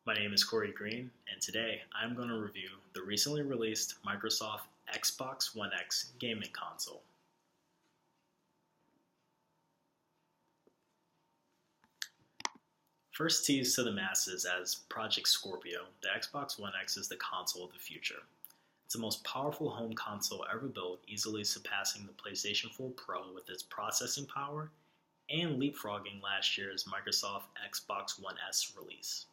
My name is Corey Green, and today I'm going to review the recently released Microsoft Xbox One X gaming console. First teased to the masses as Project Scorpio, the Xbox One X is the console of the future. It's the most powerful home console ever built, easily surpassing the PlayStation 4 Pro with its processing power and leapfrogging last year's Microsoft Xbox One S release.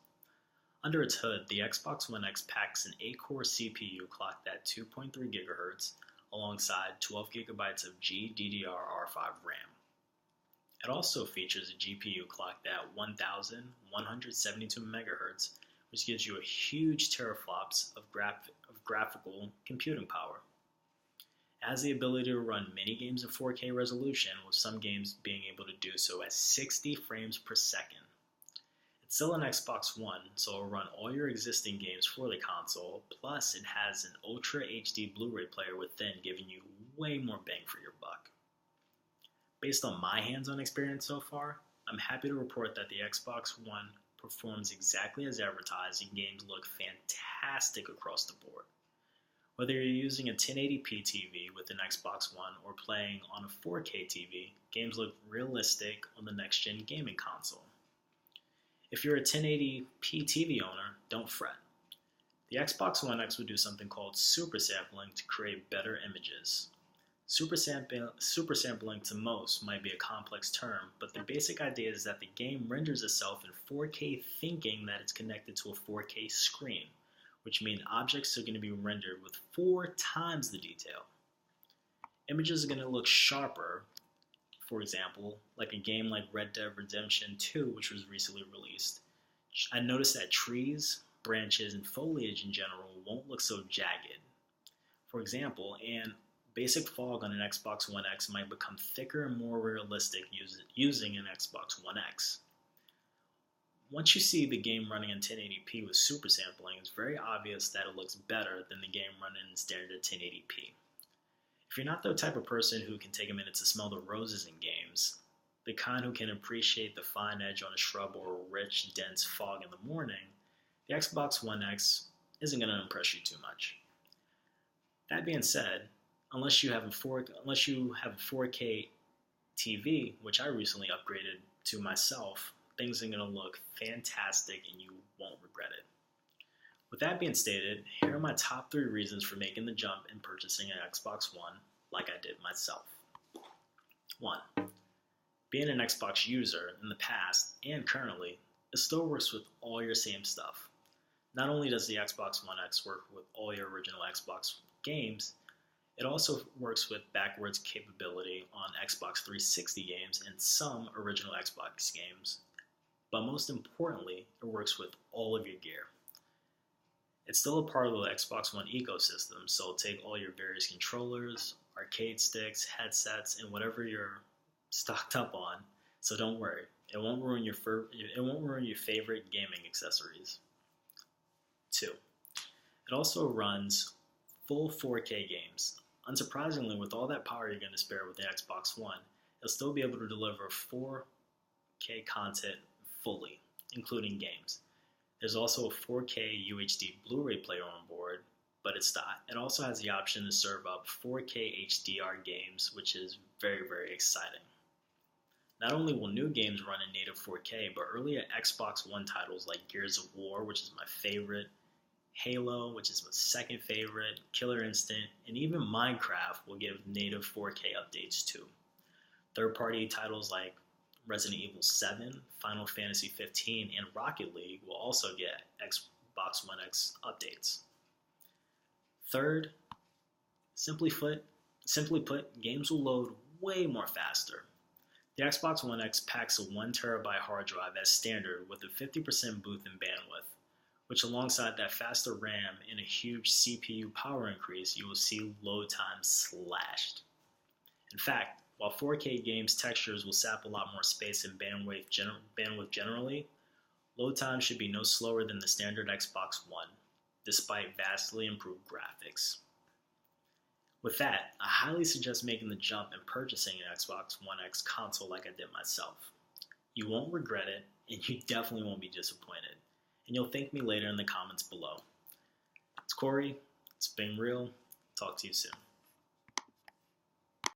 Under its hood, the Xbox One X packs an 8-core CPU clocked at 2.3 GHz alongside 12 GB of GDDR5 RAM. It also features a GPU clocked at 1,172 MHz, which gives you a huge teraflops of graphical computing power. It has the ability to run many games in 4K resolution, with some games being able to do so at 60 frames per second. It's still an Xbox One, so it'll run all your existing games for the console, plus it has an Ultra HD Blu-ray player within, giving you way more bang for your buck. Based on my hands-on experience so far, I'm happy to report that the Xbox One performs exactly as advertised and games look fantastic across the board. Whether you're using a 1080p TV with an Xbox One or playing on a 4K TV, games look realistic on the next-gen gaming console. If you're a 1080p TV owner, don't fret. The Xbox One X will do something called super sampling to create better images. Super sampling to most might be a complex term, but the basic idea is that the game renders itself in 4K thinking that it's connected to a 4K screen, which means objects are going to be rendered with 4 times the detail. Images are going to look sharper. For example, like a game like Red Dead Redemption 2, which was recently released. I noticed that trees, branches, and foliage in general won't look so jagged. For example, and basic fog on an Xbox One X might become thicker and more realistic using an Xbox One X. Once you see the game running in 1080p with super sampling, it's very obvious that it looks better than the game running in standard 1080p. If you're not the type of person who can take a minute to smell the roses in games, the kind who can appreciate the fine edge on a shrub or rich, dense fog in the morning, the Xbox One X isn't going to impress you too much. That being said, unless you have a 4K TV, which I recently upgraded to myself, things are going to look fantastic and you won't regret it. With that being stated, here are my top 3 reasons for making the jump and purchasing an Xbox One like I did myself. 1. Being an Xbox user in the past and currently, it still works with all your same stuff. Not only does the Xbox One X work with all your original Xbox games, it also works with backwards capability on Xbox 360 games and some original Xbox games. But most importantly, it works with all of your gear. It's still a part of the Xbox One ecosystem, so take all your various controllers, arcade sticks, headsets, and whatever you're stocked up on. So don't worry, it won't ruin your favorite gaming accessories. 2. It also runs full 4K games. Unsurprisingly, with all that power you're going to spare with the Xbox One, it'll still be able to deliver 4K content fully, including games. There's also a 4K UHD Blu-ray player on board, but it also has the option to serve up 4K HDR games, which is very, very exciting. Not only will new games run in native 4K, but earlier Xbox One titles like Gears of War, which is my favorite, Halo, which is my second favorite, Killer Instinct, and even Minecraft will give native 4K updates too. Third-party titles like Resident Evil 7, Final Fantasy 15, and Rocket League will also get Xbox One X updates. Third, simply put, games will load way more faster. The Xbox One X packs a 1TB hard drive as standard with a 50% boost in bandwidth, which alongside that faster RAM and a huge CPU power increase, you will see load time slashed. In fact, while 4K games textures will sap a lot more space and bandwidth generally, load time should be no slower than the standard Xbox One, despite vastly improved graphics. With that, I highly suggest making the jump and purchasing an Xbox One X console like I did myself. You won't regret it, and you definitely won't be disappointed. and you'll thank me later in the comments below. It's Corey. It's been real. Talk to you soon.